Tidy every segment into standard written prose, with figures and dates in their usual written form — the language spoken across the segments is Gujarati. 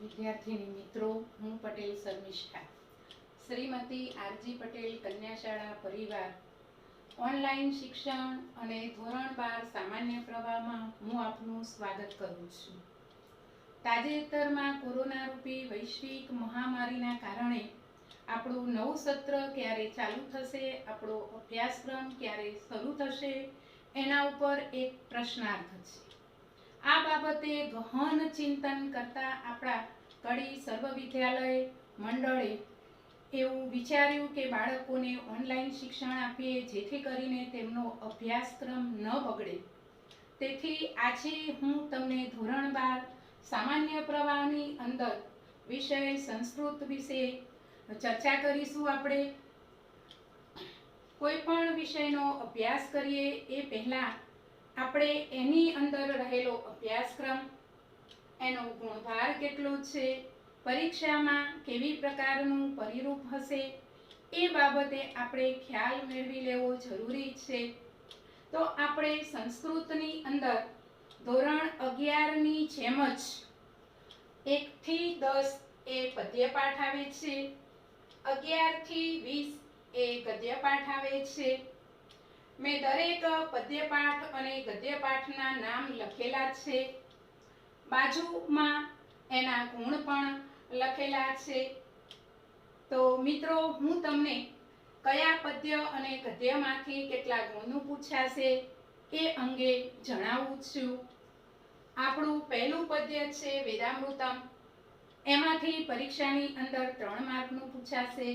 વિદ્યાર્થીની મિત્રો, હું પટેલ શર્મિષ્ઠા, શ્રીમતી આરજી પટેલ કન્યા શાળા પરિવાર ઓનલાઈન શિક્ષણ અને ધોરણ 12 સામાન્ય પ્રવાહમાં હું આપનું સ્વાગત કરું છું. તાજેતરમાં કોરોના રૂપી વૈશ્વિક મહામારીના કારણે આપણું નવું સત્ર ક્યારે ચાલુ થશે, આપણો અભ્યાસક્રમ ક્યારે શરૂ થશે, એના ઉપર એક પ્રશ્નાર્થ છે. આ બાબતે ગહન ચિંતન કરતા આપણા કડી સર્વ વિદ્યાલય મંડળે એવું વિચાર્યું કે બાળકોને ઓનલાઈન શિક્ષણ આપીએ જેથી કરીને તેમનો અભ્યાસક્રમ ન બગડે. તેથી આજે હું તમને ધોરણ 12 સામાન્ય પ્રવાહની અંદર વિષય સંસ્કૃત વિશે ચર્ચા કરીશું. આપણે કોઈ પણ વિષયનો અભ્યાસ કરીએ એ પહેલા આપણે એની અંદર રહેલો અભ્યાસક્રમ, એનો ગુણભાર કેટલો છે, પરીક્ષામાં કેવી પ્રકારનું પરિરૂપ હશે, એ બાબતે આપણે ખ્યાલ મેળવી લેવો જરૂરી છે. તો આપણે સંસ્કૃતની અંદર ધોરણ 11ની જેમ જ 1 થી 10 એ પદ્યપાઠ આવે છે, 11 થી 20 એ ગદ્યપાઠ આવે છે. મેં દરેક પદ્યપાઠ અને ગદ્યપાઠના નામ લખેલા છે, બાજુમાં એના ગુણ પણ લખેલા છે. તો મિત્રો, હું તમને કયા પદ્ય અને ગદ્યમાંથી કેટલા ગુણનું પૂછાશે એ અંગે જણાવું છું. આપણું પહેલું પદ્ય છે વેદામૃતમ, એમાંથી પરીક્ષાની અંદર 3 માર્કનું પૂછાશે.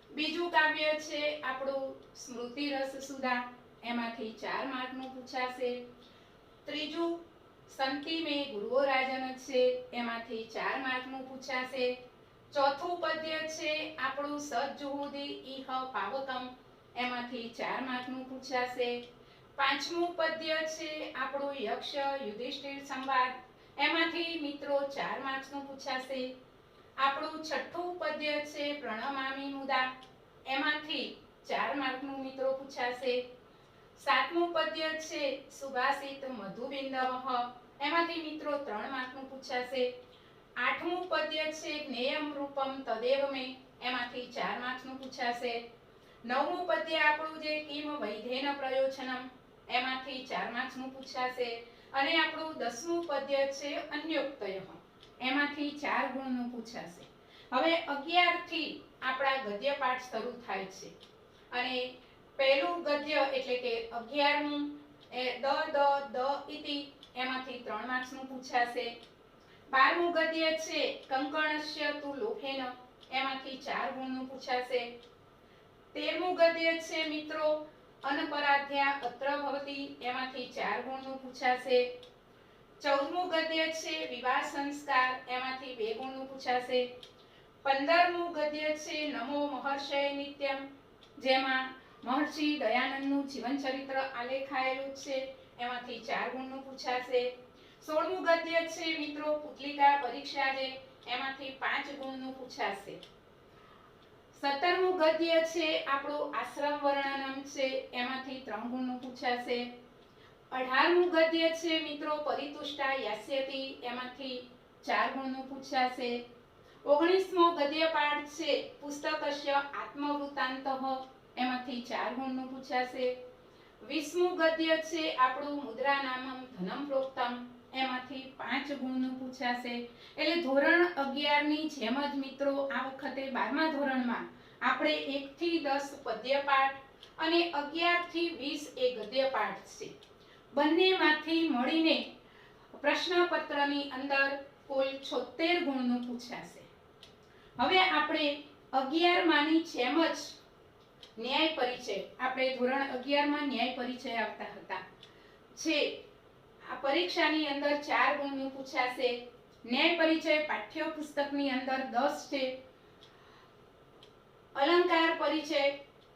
બીજું કાવ્ય છે આપણું સ્મૃતિ રસ સુધા, એમાંથી 4 માર્કનું પૂછાશે. ત્રીજું સંતિ મેં ગુરુઓ રાજન છે, એમાંથી 4 માર્કનું પૂછાશે. ચોથું પદ્ય છે આપણું સજ્જુહુદી ઇહ પાવકમ, એમાંથી 4 માર્કનું પૂછાશે. પાંચમું પદ્ય છે આપણું યક્ષ યુધિષ્ઠિર સંવાદ, એમાંથી મિત્રો 4 માર્ક્સનું પૂછાશે. આપણું છઠ્ઠું પદ્ય છે પ્રણમામી મુદા, એમાંથી 4 માર્કનું મિત્રો પૂછાશે. સાતમું પદ્ય છે સુભાષિત મધુબિંદવઃ, એમાંથી મિત્રો 3 માર્કનું પૂછાશે. આઠમું પદ્ય છે જ્ઞેયમ રૂપમ તદેવ મે, એમાંથી 4 માર્ક્સનું પૂછાશે. નવમું પદ્ય આપણું જે કિમ વૈધેન પ્રયોજનમ, એમાંથી 4 માર્ક્સનું પૂછાશે. અને આપણું 10મું પદ્ય છે અન્યોક્તય, એમાંથી 4 ગુણનું પૂછાશે. હવે 11 થી આપણા ગદ્યપાઠ શરૂ થાય છે અને પહેલું ગદ્ય એટલે કે 11મું એ દ ઇતિ, એમાંથી 3 માર્ક્સનું પૂછાશે. 12મું ગદ્ય છે કંકણસ્ય તુ લોકેન, એમાંથી 4 ગુણનું પૂછાશે. 13મું ગદ્ય છે મિત્રો અનપરાધ્યા અત્ર ભવતી, એમાંથી 4 ગુણનું પૂછાશે. 14મું ગદ્ય છે વિવાહ સંસ્કાર, એમાંથી 2 ગુણનું પૂછાશે. 15મું ગદ્ય છે નમો મહર્ષય નિત્યમ, જેમાં મહર્ષિ દયાનંદનું જીવન ચરિત્ર આલેખાયેલું છે, એમાંથી 4 ગુણનું પૂછાશે. 16મું ગદ્ય છે મિત્રો પુતલિકા પરીક્ષા જે, એમાંથી 5 ગુણનું પૂછાશે. 17મું ગદ્ય છે આપણું આશ્રમ વર્ણનમ છે, એમાંથી 3 ગુણનું પૂછાશે. 18મું ગદ્ય છે મિત્રો પરિતુષ્ટા યાસ્યતિ, એમાંથી 4 ગુણનું પૂછાશે. 19મો ગદ્યપાઠ છે પુસ્તકસ્ય આત્મવૃત્તાંતઃ, એમાંથી 4 ગુણનું પૂછાશે. 20મું ગદ્ય છે આપણું મુદ્રા નામમ ધનમ પ્રોક્તમ, એમાંથી 5 ગુણનું પૂછાશે. એટલે ધોરણ 11ની જેમ જ મિત્રો આ વખતે 12મા ધોરણમાં આપણે 1 થી 10 પદ્યપાઠ અને 11 થી 20 એ ગદ્યપાઠ છે. બંનેમાંથી મળીને પ્રશ્નપત્રની અંદર કુલ 76 ગુણનું પૂછાશે. હવે આપણે 11 માની જેમ જ ન્યાય પરિચય, આપણે ધોરણ 11માં ન્યાય પરિચય આવતા હતા, છે આ પરીક્ષાની અંદર 4 ગુણનું પૂછાશે. ન્યાય પરિચય પાઠ્યપુસ્તકની અંદર 10 છે. અલંકાર પરિચય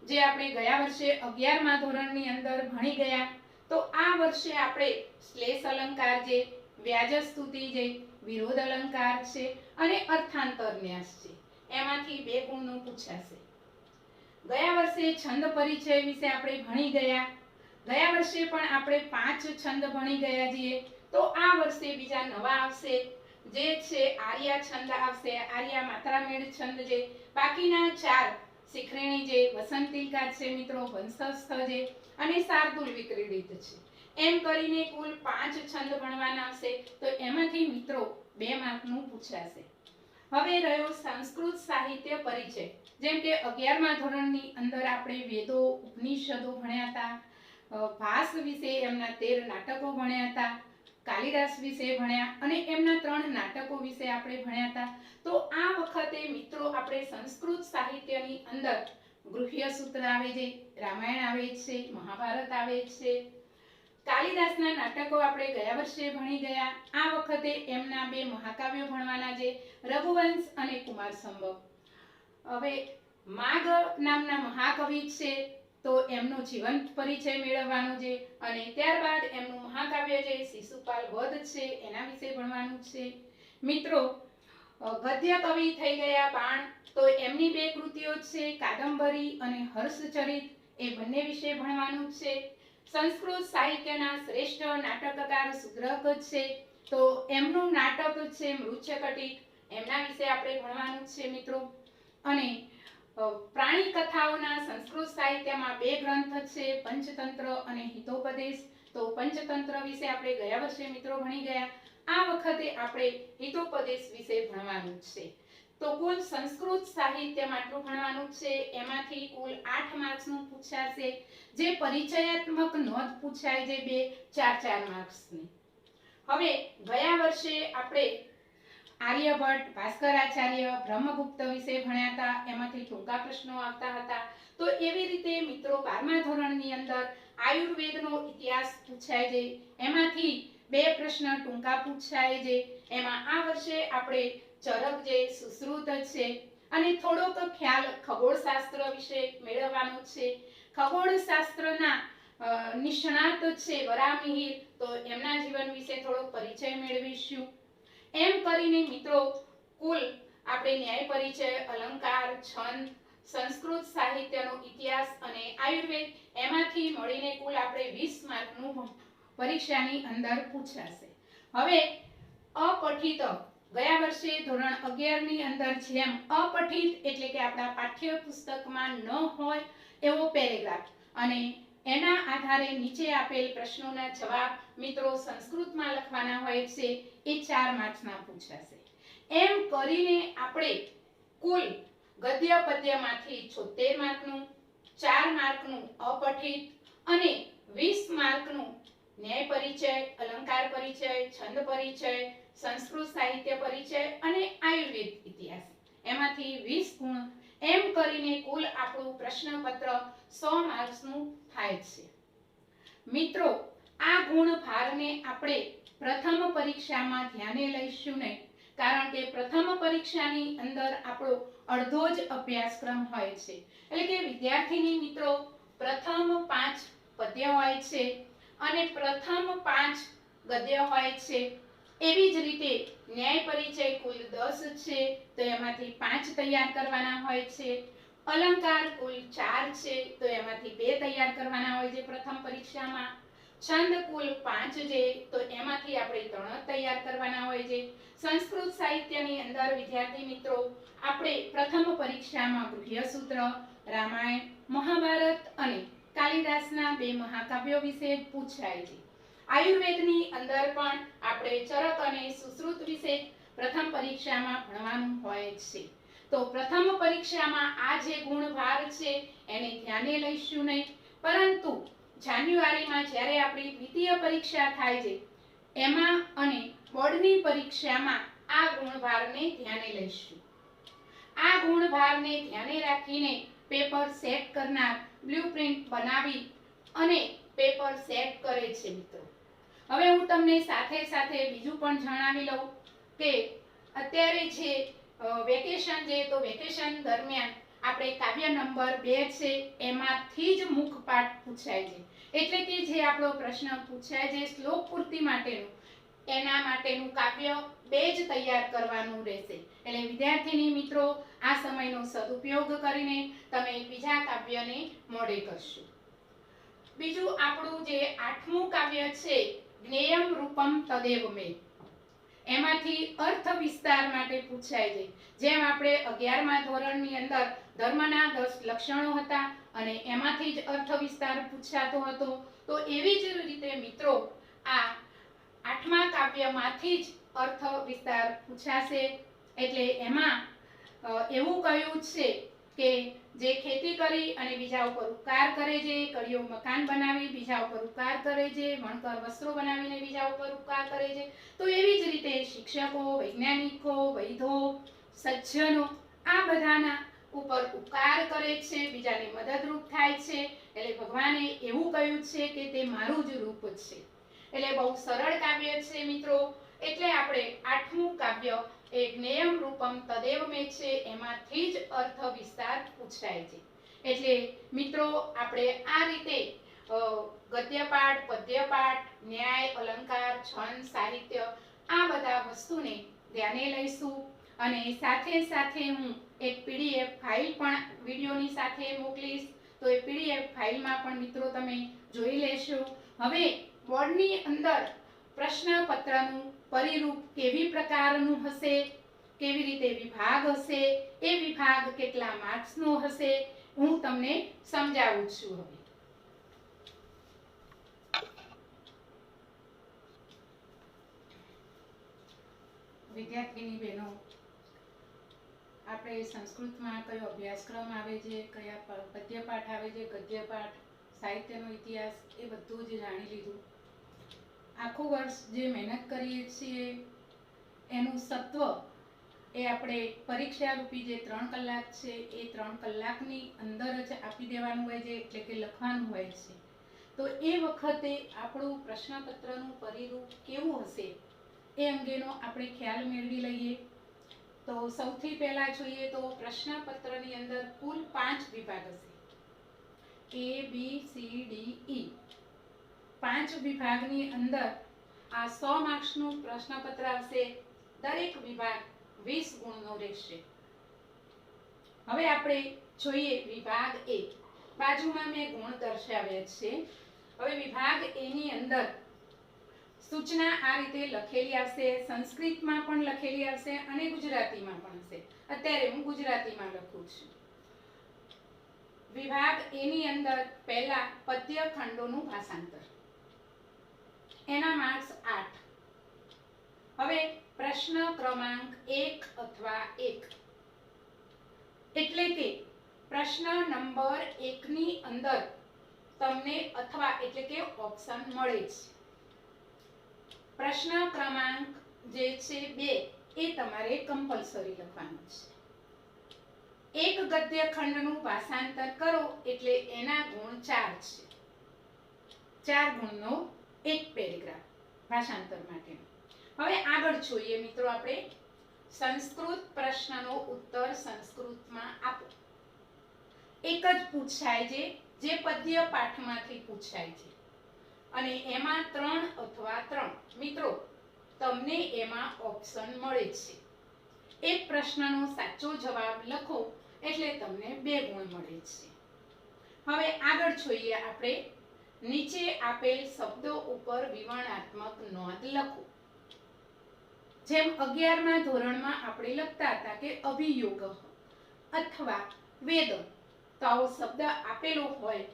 જે આપણે ગયા વર્ષે 11મા ધોરણની અંદર ભણી ગયા, તો આ વર્ષે આપણે શ્લેષ અલંકાર જે, વ્યાજ સ્તુતિ જે, વિરોધ અલંકાર છે અને અર્થાંતર ન્યાસ છે, એમાંથી 2 ગુણનું પૂછાશે. ગયા વર્ષે છંદ પરિચય વિશે આપણે ભણી ગયા, ગયા વર્ષે પણ આપણે 5 છંદ ભણી ગયા છીએ, તો આ વર્ષે બીજા નવા આવશે જે છે આર્યા છંદ આવશે, આર્યા માત્રામેળ છંદ જે, બાકીના 4 શિખરેણી જે, વસંતિકા છે મિત્રો, વંશસ્થ જે અને શાર્દૂલ વિક્રીડિત છે. એમ કરીને કુલ 5 છંદ ભણવાના આવશે. તો એમાંથી મિત્રો 2 માર્કનું પૂછાશે. હવે રહ્યો સંસ્કૃત સાહિત્ય પરિચય. જેમ કે 11મા ધોરણની અંદર આપણે વેદો ઉપનિષદો ભણ્યા હતા, ભાસ વિશે એમના 13 નાટકો ભણ્યા હતા, કાલિદાસ વિશે ભણ્યા અને એમના 3 નાટકો વિશે આપણે ભણ્યા હતા. તો આ વખતે મિત્રો આપણે સંસ્કૃત સાહિત્યની અંદર ગૃહ્ય સૂત્ર આવે છે, રામાયણ આવે છે, મહાભારત આવે છે, કાલિદાસના નાટકો આપણે ગયા વર્ષે ભણી ગયા. આ વખતે એમના 2 મહાકાવ્યો ભણવાના છે, રઘુવંશ અને કુમાર સંભવ. હવે માગ નામના મહાકવિ છે, તો એમનો જીવંત પરિચય મેળવવાનો છે અને ત્યારબાદ એમનું મહાકાવ્ય જે શિશુપાલ વધ છે એના વિશે ભણવાનું છે. મિત્રો ગદ્ય કવિ થઈ ગયા બાણ, તો એમની 2 કૃતિઓ છે કાદંબરી અને હર્ષચરિત, એ બંને વિશે ભણવાનું છે. સંસ્કૃત સાહિત્યના શ્રેષ્ઠ નાટકકાર સુદ્રક છે, તો એમનું નાટક છે મૃચ્છકટિક, એમના વિશે આપણે ભણવાનું છે મિત્રો. અને પ્રાણી કથાઓના સંસ્કૃત સાહિત્યમાં 2 ગ્રંથ છે, પંચતંત્ર અને હિતોપદેશ. તો પંચતંત્ર વિશે આપણે ગયા વર્ષે મિત્રો ભણી ગયા. આ વખતે આપણે હિતોપદેશ વિશે ભણવાનું છે. તો કુલ સંસ્કૃત સાહિત્યમાં આટલું ભણવાનું છે. એમાંથી કુલ 8 માર્ક્સનું પૂછાશે. જે પરિચયાત્મક નોંધ પૂછાય છે 2 4 માર્ક્સની. હવે ગયા વર્ષે આપણે આર્યભટ્ટ, ભાસ્કરાચાર્ય, બ્રહ્મગુપ્ત વિશે ભણ્યા હતા, એમાંથી ટૂંકા પ્રશ્નો આવતા હતા. તો એવી રીતે મિત્રો 12મા ધોરણની અંદર આયુર્વેદનો ઇતિહાસ પૂછાય છે, એમાંથી 2 પ્રશ્ન ટૂંકા પૂછાય છે. એમાં આ વર્ષે આપણે ચરક જે સુશ્રુત છે અને થોડોક ખ્યાલ ખગોળશાસ્ત્ર વિશે મેળવવાનો છે. ખગોળશાસ્ત્રના નિષ્ણાત છે વરામિહિર, તો એમના જીવન વિશે થોડો પરિચય મેળવીશું. એમ કરીને મિત્રો કુલ આપણે ન્યાય પરિચય, અલંકાર, છંદ, સંસ્કૃત સાહિત્યનો ઇતિહાસ અને આયુર્વેદ, એમાંથી મળીને કુલ આપણે 20 માર્કનું પરીક્ષાની અંદર પૂછાશે. હવે અપઠિત, ગયા વર્ષે ધોરણ 11 ની અંદર જેમ અપઠિત એટલે કે આપણા પાઠ્યપુસ્તકમાં ન હોય એવો પેરેગ્રાફ અને એના આધારે નીચે આપેલ પ્રશ્નોના જવાબ મિત્રો સંસ્કૃતમાં લખવાના હોય છે, એ 4 માર્ક્સના પૂછાશે. એમ કરીને આપણે કુલ ગદ્ય પદ્યમાંથી 76 માર્કનું, 4 માર્કનું અપઠિત અને 20 માર્કનું ન્યાય પરિચય, અલંકાર પરિચય, છંદ પરિચય, સંસ્કૃત સાહિત્ય પરિચય અને આયુર્વેદ ઇતિહાસ, એમાંથી 20 ગુણ. એમ કરીને કુલ આપણું પ્રશ્નપત્ર 100 માર્ક્સનું થાય છે. મિત્રો આ ગુણભારને આપણે પ્રથમ પરીક્ષામાં ધ્યાને લઈશું નહીં, કારણ કે પ્રથમ પરીક્ષાની અંદર આપણો અડધો જ અભ્યાસક્રમ હોય છે. એટલે કે વિદ્યાર્થીની મિત્રો પ્રથમ 5 પદ્ય હોય છે અને પ્રથમ 5 ગદ્ય હોય છે. એવી જ રીતે ન્યાય પરિચય કુલ 10 છે, તો એમાંથી 5 તૈયાર કરવાના હોય છે. અલંકાર કુલ 4 છે, તો એમાંથી 2 તૈયાર કરવાના હોય છે પ્રથમ પરીક્ષામાં. છંદ કુલ 5 છે, તો એમાંથી આપણે 3 તૈયાર કરવાના હોય છે. સંસ્કૃત સાહિત્યની અંદર વિદ્યાર્થી મિત્રો આપણે પ્રથમ પરીક્ષામાં ગૃહ્ય સૂત્ર, રામાયણ, મહાભારત અને કાલિદાસના 2 મહાકાવ્યો વિશે પૂછાય છે. આયુર્વેદની અંદર પણ આપણે ચરક અને સુશ્રુત વિશે પ્રથમ પરીક્ષામાં ભણવાનું હોય છે. તો પ્રથમ પરીક્ષામાં આ જે ગુણભાર છે એને ધ્યાને લઈશું નહીં, પરંતુ જાન્યુઆરીમાં જ્યારે આપણી દ્વિતીય પરીક્ષા થાય છે એમાં અને બોર્ડની પરીક્ષામાં આ ગુણભારને ધ્યાને લઈશું. આ ગુણભારને ધ્યાને રાખીને પેપર સેટ કરનાર બ્લુપ્રિન્ટ બનાવી અને પેપર સેટ કરે છે મિત્રો. હવે હું તમને સાથે સાથે બીજું પણ જણાવી લઉં કે અત્યારે જે વેકેશન છે, તો વેકેશન દરમિયાન આપણે કાવ્ય નંબર 2 છે એમાંથી જ મુખપાઠ પૂછાય છે. એટલે કે જે આપણો પ્રશ્ન પૂછાય છે શ્લોક પૂર્તિ માટેનું, એના માટેનું કાવ્ય 2 જ તૈયાર કરવાનું રહેશે. એટલે વિદ્યાર્થીની મિત્રો આ સમયનો સદુપયોગ કરીને તમે બીજા કાવ્યને મોડે કરશો. બીજું આપણું જે 8મું કાવ્ય છે જ્ઞેયમ રૂપમ તદેવ મે. એમાંથી અર્થ વિસ્તાર માટે પૂછાય છે. જેમ આપણે 11મા ધોરણની અંદર ધર્મના 10 લક્ષણો હતા અને એમાંથી જ અર્થ વિસ્તાર પૂછાતો હતો, તો એવી જ રીતે મિત્રો આ 8મા કાવ્યમાંથી જ અર્થ વિસ્તાર પૂછાશે. એટલે એમાં એવું કહ્યું છે કે જે ખેતી કરી અને બીજા ઉપર ઉપકાર કરે છે, કડીઓ મકાન બનાવી બીજા ઉપર ઉપકાર કરે છે, વણકર વસ્ત્રો બનાવીને બીજા ઉપર ઉપકાર કરે છે, તો એવી જ રીતે શિક્ષકો, વૈજ્ઞાનિકો, વૈધો, સજ્જનો આ બધાના ઉપર ઉપકાર કરે છે, બીજાને મદદરૂપ થાય છે. એટલે ભગવાને એવું કહ્યું છે કે તે મારું જ રૂપ છે. એટલે બહુ સરળ કાવ્ય છે મિત્રો. એટલે આપણે 8મું કાવ્ય એ જ્ઞેયમ રૂપમ તદેવ મે છે, એમાંથી જ અર્થ વિસ્તાર પૂછાય છે. એટલે મિત્રો આપણે આ રીતે ગદ્યપાઠ, પદ્યપાઠ, ન્યાય, અલંકાર, છંદ, સાહિત્ય આ બધા વસ્તુને ધ્યાને લઈશું. અને સાથે સાથે હું એક પીડીએફ ફાઇલ પણ વિડીયોની સાથે મોકલીશ, તો એ પીડીએફ ફાઇલમાં પણ મિત્રો તમે જોઈ લેશો. હવે બોર્ડની અંદર પ્રશ્નપત્રનું પરિરૂપ કેવી પ્રકારનું હશે, કેવી રીતે વિભાગ હશે, એ વિભાગ કેટલા માર્ક્સનો હશે, હું તમને સમજાવું છું. હવે વિદ્યાર્થીની બહેનો, આપણે સંસ્કૃતમાં કયો અભ્યાસક્રમ આવે છે, કયા પદ્યપાઠ આવે છે, ગદ્યપાઠ, સાહિત્યનો ઇતિહાસ, એ બધું જ જાણી લીધું. આખું વર્ષ જે મહેનત કરીએ છીએ એનું સત્વ એ આપણે પરીક્ષા રૂપી જે 3 કલાક છે એ 3 કલાકની અંદર જ આપી દેવાનું હોય છે, એટલે કે લખવાનું હોય છે. તો એ વખતે આપણું પ્રશ્નપત્રનું પરિરૂપ કેવું હશે એ અંગેનો આપણે ખ્યાલ મેળવી લઈએ. તો સૌથી પહેલા જોઈએ તો પ્રશ્નપત્રની અંદર કુલ 5 વિભાગ હશે, A, B, C, D, E. 5 વિભાગની અંદર આ 100 માર્ક્સનું પ્રશ્નપત્ર આવશે. દરેક વિભાગ 20 ગુણનો રહેશે. હવે આપણે જોઈએ વિભાગ A. બાજુમાં મેં ગુણ દર્શાવ્યા છે. હવે વિભાગ A ની અંદર સૂચના આ રીતે લખેલી આવશે, સંસ્કૃતમાં પણ લખેલી આવશે અને ગુજરાતીમાં પણ હશે. અત્યારે હું ગુજરાતીમાં લખું છું. વિભાગ A ની અંદર પહેલા પદ્ય ખંડોનું ભાષાંતર, એના માર્ક્સ 8. હવે પ્રશ્ન ક્રમાંક 1 અથવા 1, એટલે કે પ્રશ્ન નંબર 1 ની અંદર તમને અથવા એટલે કે ઓપ્શન મળે છે. પ્રશ્ન ક્રમાંક જે છે 2 એ તમારે કમ્પલસરી લખવાનું છે. એક ગદ્ય ખંડનું ભાષાંતર કરો એટલે એના ગુણ 4 છે. 4 ગુણનો એક પેરેગ્રાફ ભાષાંતર માટેનો. હવે આગળ જોઈએ મિત્રો આપણે સંસ્કૃત પ્રશ્નનો ઉત્તર સંસ્કૃતમાં આપો. એક જ પૂછાય છે જે પદ્ય પાઠમાંથી પૂછાય છે અને એમાં 3 અથવા 3 મિત્રો તમને એમાં ઓપ્શન મળે છે. એક પ્રશ્નનો સાચો જવાબ લખો એટલે તમને 2 ગુણ મળે છે. હવે આગળ જોઈએ આપણે નીચે આપેલ શબ્દો ઉપર વિવરણાત્મક નોંધ લખો. જેમ 11મા ધોરણમાં આપણે લખતા હતા કે અભિયોગ અથવા વેદ, તો આવો શબ્દ આપેલો હોય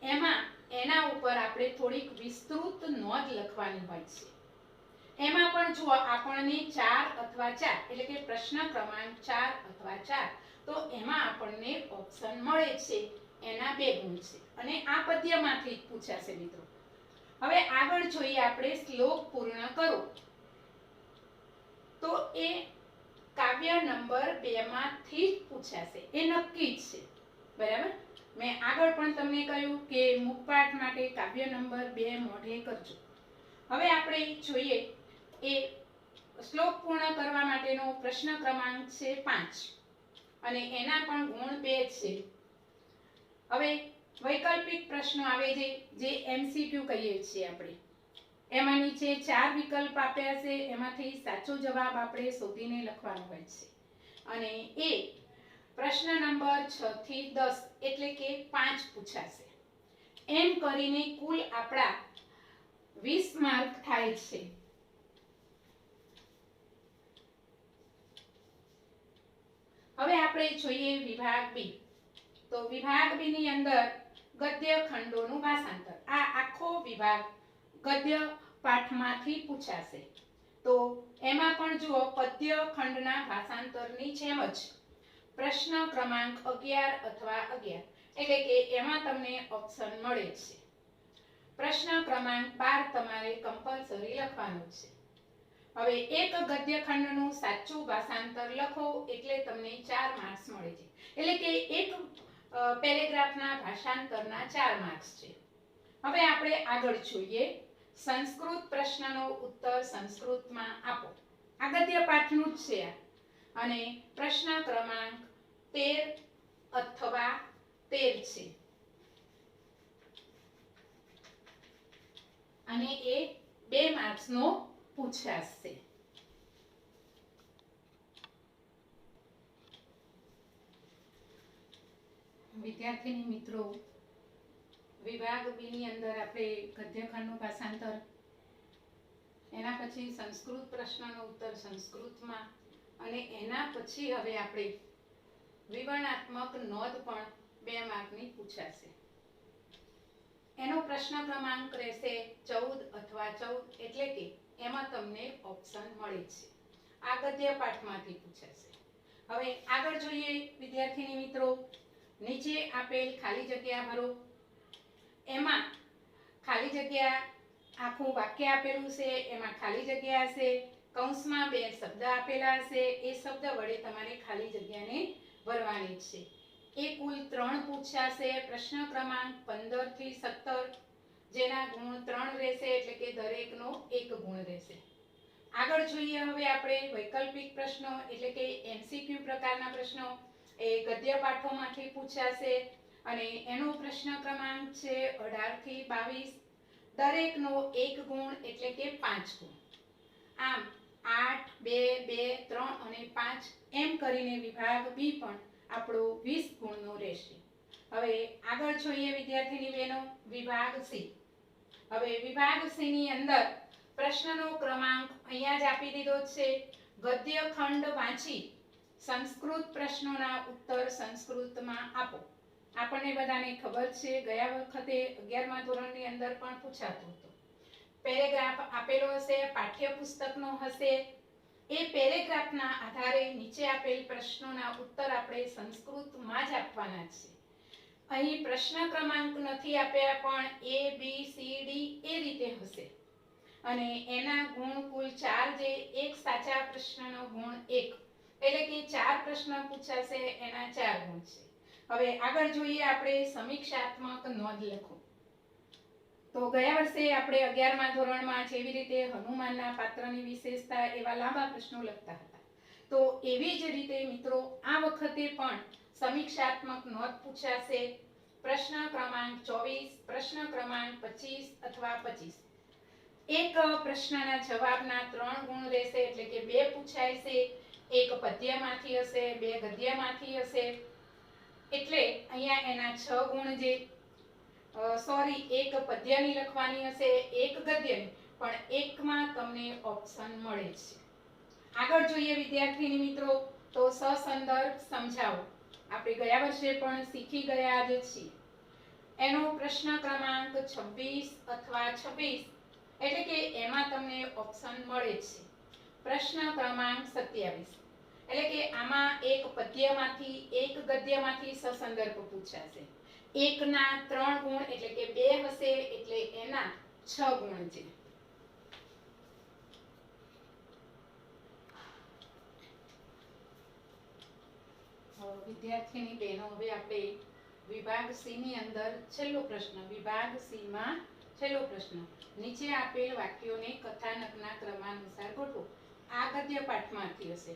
એમાં એના ઉપર આપણે થોડીક વિસ્તૃત નોંધ લખવાની હોય છે. એમાં પણ જો આપણને 4 અથવા 4 એટલે કે પ્રશ્ન ક્રમાંક 4 અથવા 4, તો એમાં આપણને ઓપ્શન મળે છે, એના 2 ગુણ છે અને આ પદ્યમાંથી જ પૂછાશે મિત્રો. હવે આગળ જોઈએ આપણે શ્લોક પૂર્ણ કરો, તો એ કાવ્ય નંબર 2 માંથી જ પૂછાશે, એ નક્કી જ છે. બરાબર, મેં આગળ પણ તમને કહ્યું કે મુખપાઠ માટે કાવ્ય નંબર 2 મોઢે કરજો. હવે આપણે જોઈએ એ શ્લોક પૂર્ણ કરવા માટેનો પ્રશ્ન ક્રમાંક છે 5 અને એના પણ ગુણ 2 છે. હવે વૈકલ્પિક પ્રશ્નો આવે છે જે MCQ કહીએ છીએ આપણે. એમાં નીચે 4 વિકલ્પ આપ્યા છે, એમાંથી સાચો જવાબ આપણે શોધીને લખવાનો હોય છે અને એ પ્રશ્ન નંબર 6 થી 10 એટલે કે 5 પૂછાશે. એમ કરીને કુલ આપણા 20 માર્ક થાય છે. હવે આપણે જોઈએ વિભાગ બી. તો વિભાગ બી ની અંદર ગદ્ય ખંડોનું ભાષાંતર. આ આખો વિભાગ ગદ્ય પાઠમાંથી પૂછાશે. તો એમાં પણ જુઓ, પદ્ય ખંડના ભાષાંતરની જેમ જ પ્રશ્ન ક્રમાંક 11 અથવા 11, એટલે કે એમાં તમને ઓપ્શન મળે છે. પ્રશ્ન ક્રમાંક 12 તમારે કમ્પલસરી લખવાનો છે. હવે એક ગદ્ય ખંડનું સાચું ભાષાંતર લખો એટલે તમને 4 માર્ક્સ મળે છે. એટલે કે એક પેરેગ્રાફના ભાષાંતરના 4 માર્ક્સ છે. હવે આપણે આગળ જોઈએ, સંસ્કૃત પ્રશ્નનો ઉત્તર સંસ્કૃતમાં આપો. આ ગદ્ય પાઠનું જ છે અને પ્રશ્ન ક્રમાંક 13 અથવા 13 છે અને એ 2 માર્ક્સનો પૂછાશે. વિદ્યાર્થીની મિત્રો, વિભાગ બી ની અંદર આપણે ગદ્યખંડનું ભાષાંતર, એના પછી સંસ્કૃત પ્રશ્નનો ઉત્તર સંસ્કૃતમાં, અને એના પછી હવે આપણે વિવરણાત્મક નોંધ પણ 2 માર્કની પૂછાશે. એનો પ્રશ્ન ક્રમાંક રહેશે 14 અથવા 14, એટલે કે એમાં તમને ઓપ્શન મળે છે. આ ગદ્ય પાઠમાંથી પૂછાશે. હવે આગળ જોઈએ વિદ્યાર્થીની મિત્રો, નીચે આપેલ ખાલી જગ્યા ભરો. એમાં ખાલી જગ્યા, આખું વાક્ય આપેલું છે, એમાં ખાલી જગ્યા હશે, કૌંસમાં 2 શબ્દ આપેલા હશે. એ શબ્દ વડે તમારે ખાલી જગ્યાને ભરવાની છે. એ કુલ 3 પૂછાશે. પ્રશ્ન ક્રમાંક 15 થી 17, જેના ગુણ 3 રહેશે, એટલે કે દરેકનો 1 ગુણ રહેશે. આગળ જોઈએ હવે આપણે વૈકલ્પિક પ્રશ્નો, એટલે કે MCQ પ્રકારના પ્રશ્નો. એ ગદ્ય પાઠોમાંથી પૂછાશે અને એનો પ્રશ્ન ક્રમાંક છે 18 થી 22, દરેકનો 1 ગુણ, એટલે કે 5 ગુણ. આમ 8, 2, 2, 3 અને 5 એમ કરીને વિભાગ બી પણ આપણો 20 ગુણનો રહેશે. હવે આગળ જોઈએ વિદ્યાર્થીની બહેનો, વિભાગ સી. હવે વિભાગ સી ની અંદર પ્રશ્નનો ક્રમાંક અહીંયા જ આપી દીધો છે. ગદ્ય ખંડ વાંચી સંસ્કૃત પ્રશ્નોના ઉત્તર સંસ્કૃતમાં આપો. આપણને બધાને ખબર છે, ગયા વખતે 11મા ધોરણની અંદર પણ પૂછાતો હતો. પેરેગ્રાફ આપેલો હશે, પાઠ્યપુસ્તકનો હશે. એ પેરેગ્રાફના આધારે નીચે આપેલ પ્રશ્નોના ઉત્તર આપણે સંસ્કૃતમાં જ આપવાના છે. અહીં પ્રશ્ન ક્રમાંક નથી આપ્યા, પણ A, B, C, D એ રીતે હશે અને એના ગુણ કુલ 4, જે એક સાચા પ્રશ્નનો ગુણ 1, એટલે કે 4 પ્રશ્ન પૂછાશે, એના 4 ગુણ છે. હવે આગળ જોઈએ આપણે સમીક્ષાત્મક નોંધ લખો. તો ગયા વર્ષે આપણે 11મા ધોરણમાં જેવી રીતે હનુમાનના પાત્રની વિશેષતા એવા લાંબા પ્રશ્નો લખતા હતા, તો એવી જ રીતે મિત્રો આ વખતે પણ સમીક્ષાત્મક નોંધ પૂછાશે. પ્રશ્ન ક્રમાંક 24, પ્રશ્ન ક્રમાંક 25 અથવા 25. એક પ્રશ્નના જવાબના 3 ગુણ રહેશે, એટલે કે 2 પૂછાય છે. એક પદ્યમાંથી હશે, 2 ગદ્યમાંથી હશે, એટલે અહીંયા એના 6 ગુણ. જે એક પદ્યની લખવાની હશે, 1 ગદ્યની, પણ એકમાં તમને ઓપ્શન મળે છે. આગળ જોઈએ વિદ્યાર્થીની મિત્રો, તો સસંદર્ભ સમજાવો. આપણે ગયા વર્ષે પણ શીખી ગયા જ છીએ. એનો પ્રશ્ન ક્રમાંક 26 અથવા 26, એટલે કે એમાં તમને ઓપ્શન મળે છે. પ્રશ્ન ક્રમાંક 27, એટલે કે આમાં 1 પદ્યમાંથી 1 ગદ્યમાંથી સસંદર્ભ પૂછાશે. એકના 3 ગુણ, એટલે કે 2 હશે, એટલે એના 6 ગુણ છે. વિદ્યાર્થીની બહેનો, હવે આપણે વિભાગ સી ની અંદર છેલ્લો પ્રશ્ન, વિભાગ સી માં છેલ્લો પ્રશ્ન. નીચે આપેલ વાક્યોને કથાનકના ક્રમાનુસાર ગોઠવો. આ ગદ્ય પાઠમાંથી હશે.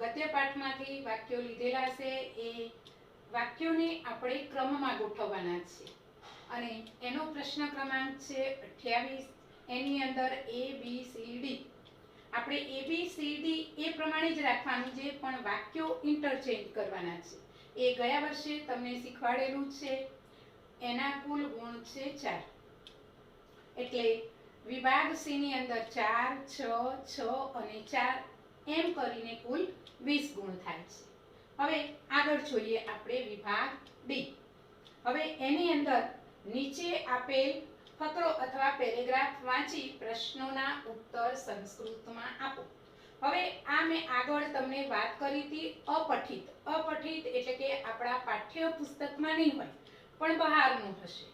ગદ્ય પાઠમાંથી વાક્યો લીધેલા છે. એ વાક્યોને આપણે ક્રમમાં ગોઠવવાના છે અને એનો પ્રશ્ન ક્રમાંક છે 28. એની અંદર A, B, C, D. આપણે A, B, C, D એ પ્રમાણે જ રાખવાનું છે, પણ વાક્યો ઇન્ટરચેન્જ કરવાના છે. એ ગયા વર્ષે તમને શીખવાડેલું છે. એના કુલ ગુણ છે 4, એટલે વિભાગ સી ની અંદર 4, 6, 6 અને 4 એમ કરીને કુલ 20 ગુણ થાય છે. હવે આગળ જોઈએ આપણે વિભાગ ડી. હવે એની અંદર નીચે આપેલ ફકરો અથવા પેરેગ્રાફ વાંચી પ્રશ્નોના ઉત્તર સંસ્કૃતમાં આપો. હવે આ મેં આગળ તમને વાત કરી હતી અપઠિત. અપઠિત એટલે કે આપણા પાઠ્ય પુસ્તકમાં નહીં હોય પણ બહારનું હશે.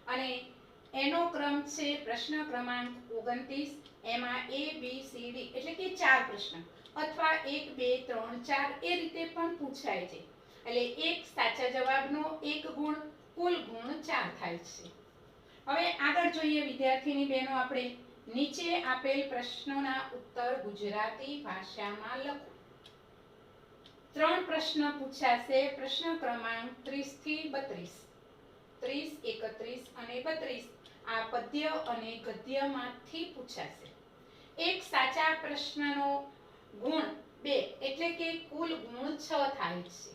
અને એનો ક્રમ છે પ્રશ્ન ક્રમાંક 29. એમાં A B C D એટલે કે 4 પ્રશ્ન અથવા 1 2 3 4 એ રીતે પણ પૂછાય છે. એટલે એક સાચા જવાબનો 1 ગુણ, કુલ ગુણ 4 થાય છે. હવે આગળ જોઈએ વિદ્યાર્થીની બહેનો, આપણે નીચે આપેલ પ્રશ્નોના ઉત્તર ગુજરાતી ભાષામાં લખો. 3 પ્રશ્ન પૂછાશે. પ્રશ્ન ક્રમાંક 30 થી 32. 30, 31 અને 32 આ પદ્ય અને ગદ્યમાંથી પૂછાશે. એક સાચા પ્રશ્નનો ગુણ 2 એટલે કે કુલ ગુણ 6 થાય છે.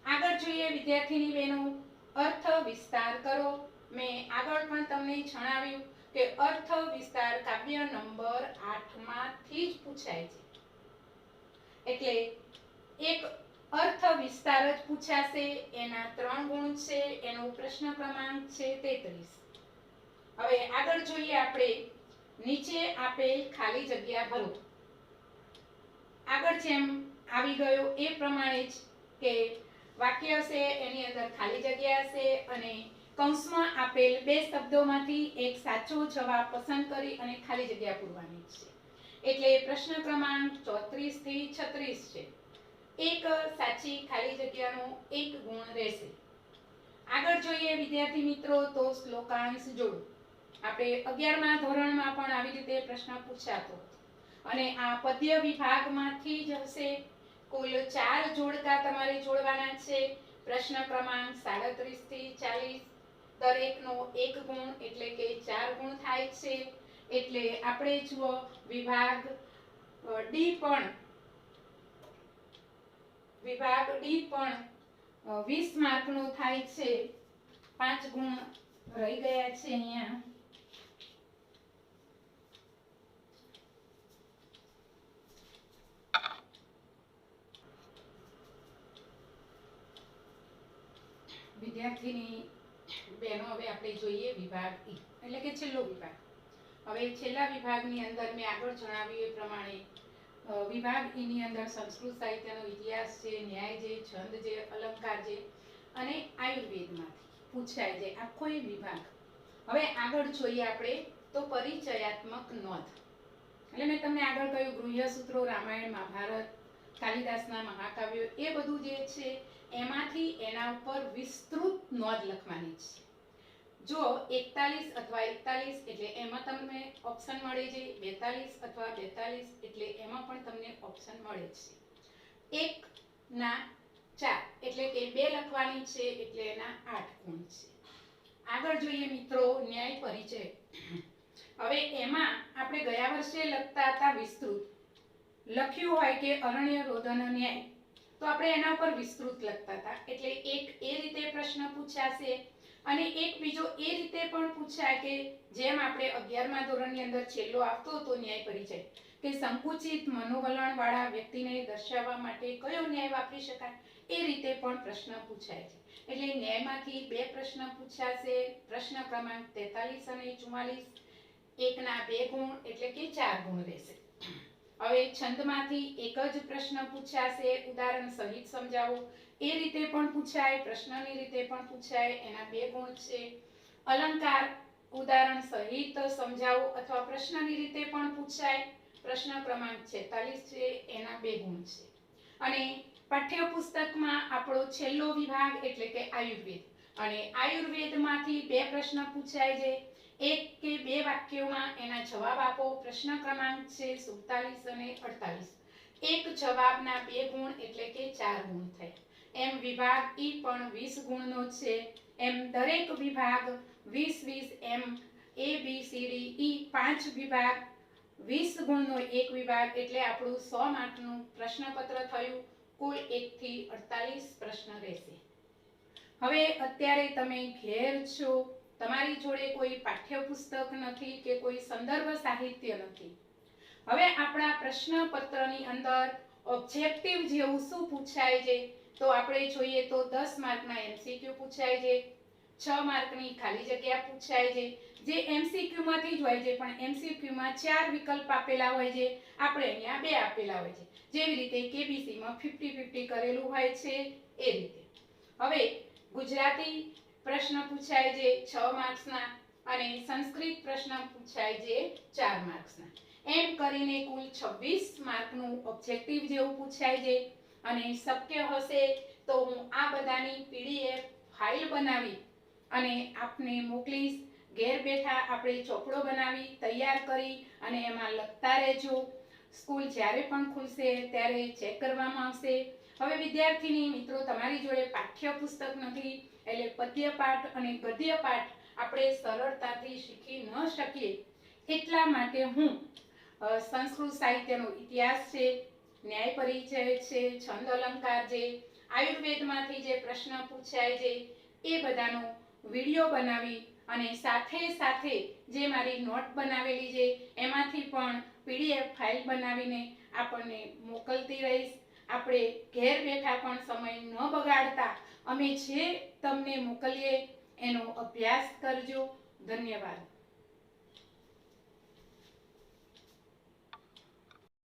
આગળ જોઈએ વિદ્યાર્થીની બહેનો, અર્થ વિસ્તાર કરો. મેં આગળ પણ તમને જણાવ્યું કે અર્થ વિસ્તાર કાવ્ય નંબર 8 માંથી જ પૂછાય છે. એટલે એક અર્થ વિસ્તાર જ પૂછાશે. એના 3 ગુણ છે. એનો પ્રશ્ન ક્રમાંક છે 33. હવે આગળ જોઈએ આપણે નીચે આપેલ ખાલી જગ્યા ભરો. આગળ જેમ આવી ગયો એ પ્રમાણે જ કે વાક્ય છે એની અંદર ખાલી જગ્યા છે અને કૌંસમાં આપેલ 2 શબ્દોમાંથી એક સાચો જવાબ પસંદ કરી અને ખાલી જગ્યા પૂરવાની છે. એટલે પ્રશ્ન ક્રમાંક 34 થી 36 છે. એક સાચી ખાલી જગ્યાનો 1 ગુણ રહેશે. આગળ જોઈએ વિદ્યાર્થી મિત્રો તો શ્લોકાંશ જોડો. આપણે 11મા ધોરણમાં પણ આવી રીતે પ્રશ્ન પૂછાતો અને આ પદ્ય વિભાગમાંથી જ હશે. કુલ 4 જોડકા તમારે જોડવાના છે. પ્રશ્ન ક્રમાંક 37 થી 40, દરેકનો 1 ગુણ એટલે કે 4 ગુણ થાય છે. એટલે આપણે જુઓ વિભાગ ડી પણ 20 માર્કનો થાય છે. 5 ગુણ રહી ગયા છે અહીંયા. વિદ્યાર્થીની બહેનો, હવે આપણે જોઈએ વિભાગ ઈ એટલે કે છેલ્લો વિભાગ. હવે છેલ્લા વિભાગની અંદર મેં આગળ જણાવ્યું એ પ્રમાણે વિભાગ ઈની અંદર સંસ્કૃત સાહિત્યનો ઇતિહાસ છે, ન્યાય છે, છંદ છે, અલંકાર છે અને આયુર્વેદમાંથી પૂછાય છે આખો એ વિભાગ. હવે આગળ જોઈએ આપણે તો પરિચયાત્મક નોંધ. એટલે મેં તમને આગળ કહ્યું ગૃહ્ય સૂત્રો, રામાયણ, મહાભારત, કાલિદાસના મહાકાવ્યો એ બધું જે છે એમાંથી એના ઉપર વિસ્તૃત નોંધ લખવાની છે. જો 41 અથવા 41 એટલે એમાં તમને ઓપ્શન મળે છે. 42 અથવા 42 એટલે એમાં પણ તમને ઓપ્શન મળે છે. 1 ના 4 એટલે કે 2 લખવાની છે એટલે એના 8 ગુણ છે. આગળ જોઈએ મિત્રો ન્યાય પરિચય. હવે એમાં આપણે ગયા વર્ષે લખતા હતા વિસ્તૃત. લખ્યું હોય કે અરણ્ય રોદન ન્યાય તો આપણે એના ઉપર વિસ્તૃત લખતા હતા. એટલે એક એ રીતે પ્રશ્ન પૂછાશે અને એક બીજો એ રીતે પણ પૂછાય કે જેમ આપણે 11મા ધોરણની અંદર છેલ્લો આવતો હતો ન્યાય પરિચય કે સંકુચિત મનોવલણ વાળા વ્યક્તિને દર્શાવવા માટે કયો ન્યાય વાપરી શકાય, એ રીતે પણ પ્રશ્ન પૂછાય છે. એટલે ન્યાયમાંથી 2 પ્રશ્ન પૂછાશે. પ્રશ્ન ક્રમાંક 43 અને 44, એકના 2 ગુણ એટલે કે 4 ગુણ રહેશે. હવે છંદમાંથી એક જ પ્રશ્ન પૂછાશે. ઉદાહરણ સહિત સમજાવો એ રીતે પણ પૂછાય, પ્રશ્નની રીતે પણ પૂછાય, એના 2 ગુણ છે. અલંકાર ઉદાહરણ સહિત સમજાવો અથવા પ્રશ્નની રીતે પણ પૂછાય, પ્રશ્ન ક્રમાંક 46 છે, એના 2 ગુણ છે. અને પાઠ્યપુસ્તકમાં આપણો છેલ્લો વિભાગ એટલે કે આયુર્વેદ, અને આયુર્વેદમાંથી 2 પ્રશ્ન પૂછાય છે. 1 કે 2 વાક્યોમાં એના જવાબ આપો. પ્રશ્ન ક્રમાંક છે 47 અને 48. એક જવાબના 2 ગુણ એટલે કે 4 ગુણ થાય. એમ વિભાગ ઈ પણ 20 ગુણનો છે. એમ દરેક વિભાગ 20 એમ A B C D E 5 વિભાગ 20 ગુણનો એક વિભાગ એટલે આપણું 100 માર્કનું પ્રશ્નપત્ર થયું. કુલ 1 થી 48 પ્રશ્ન રહેશે. હવે અત્યારે તમે ઘેર છો, તમારી જોડે કોઈ પાઠ્યપુસ્તક નથી કે કોઈ સંદર્ભ સાહિત્ય નથી. હવે આપણા પ્રશ્નપત્રની અંદર ઓબ્જેક્ટિવ જેવું શું પૂછાય છે, તો આપણે જોઈએ તો 10 માર્કના MCQ પૂછાય છે, 6 માર્કની ખાલી જગ્યા પૂછાય છે, જે MCQ માંથી જ હોય છે, પણ MCQ માં 4 વિકલ્પ આપેલા હોય છે, આપણે અહીંયા 2 આપેલા હોય છે, જેવી રીતે KBC માં 50-50 કરેલું હોય છે એ રીતે. હવે ગુજરાતી પ્રશ્ન પૂછાય છે 6 માર્ક્સના અને સંસ્કૃત પ્રશ્ન પૂછાય છે 4 માર્ક્સના. એમ કરીને કુલ 26 માર્કનું ઓબ્જેક્ટિવ જેવું પૂછાય છે. અને શક્ય હશે તો હું આ બધાની PDF ફાઇલ બનાવી અને આપને મોકલીશ. ઘેર બેઠા આપણે ચોપડો બનાવી તૈયાર કરી અને એમાં લખતા રહેજો. સ્કૂલ જ્યારે પણ ખુલશે ત્યારે ચેક કરવામાં આવશે. હવે વિદ્યાર્થીની મિત્રો, તમારી જોડે પાઠ્યપુસ્તક નથી, એટલે પદ્યપાઠ અને ગદ્યપાઠ આપણે સરળતાથી શીખી ન શકીએ. એટલા માટે હું સંસ્કૃત સાહિત્યનો ઇતિહાસ છે, ન્યાય પરિચય છે, છંદ અલંકાર છે, આયુર્વેદમાંથી જે પ્રશ્ન પૂછાય છે એ બધાનો વિડીયો બનાવી અને સાથે સાથે જે મારી નોટ બનાવેલી છે એમાંથી પણ PDF ફાઇલ બનાવીને આપણને મોકલતી રહીશ. આપણે ઘેર બેઠા પણ સમય ન બગાડતા અમે જે તમને મોકલીએ એનો અભ્યાસ કરજો. ધન્યવાદ.